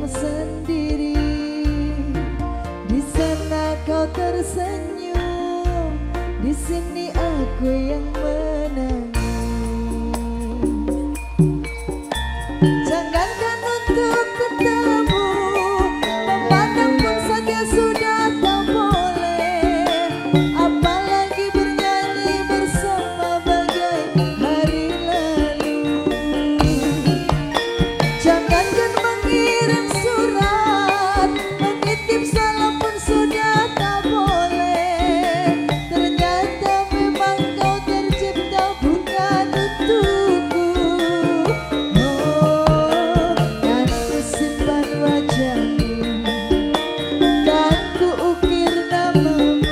memandang sendiri. Di sana kau tersenyum, di sini aku yang menangis. Jangankan untuk ketemu, memandang pun saja sudah tak boleh. Apalagi bernyanyi bersama bagai hari lalu. Jangankan mengirim surat, menitip salam pun sudah tak boleh. Ternyata memang kau tercipta bukan untukku. Oh, kan ku simpan wajahmu, kan ku ukir namamu,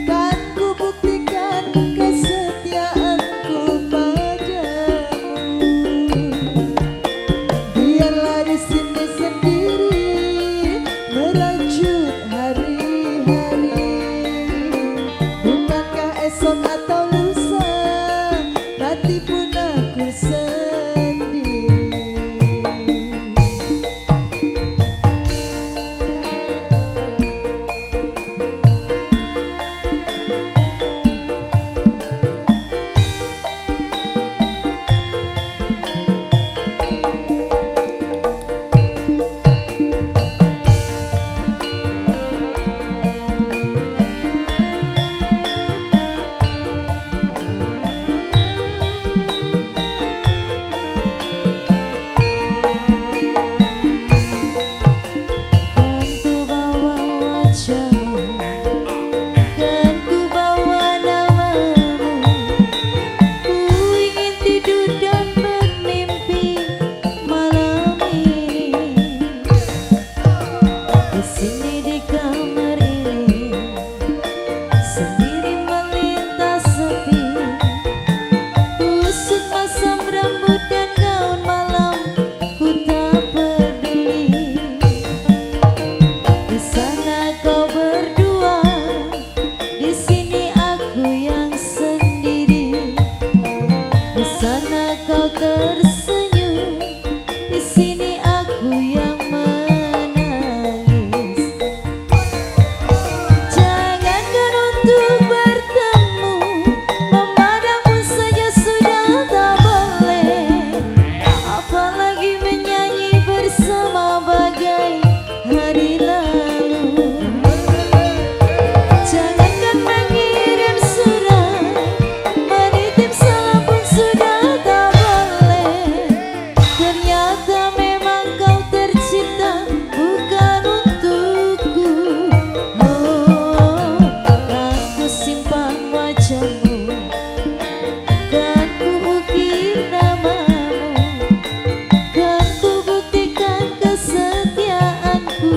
kan ku buktikan kesetiaanku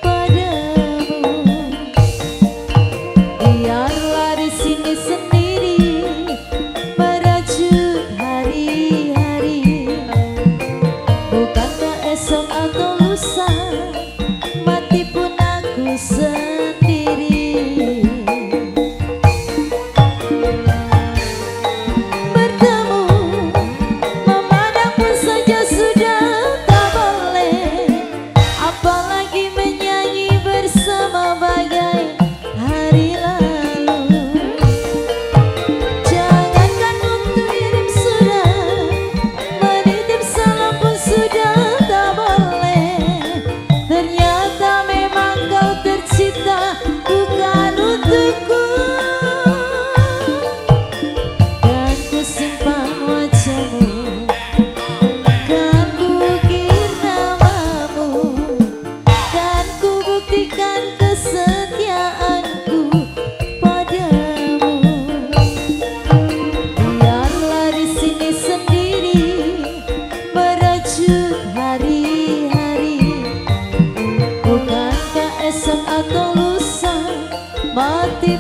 padamu. Biarlah di sini sendiri merajut hari-hari. Bukankah esok atau lusa mati pun aku sendiri. Mati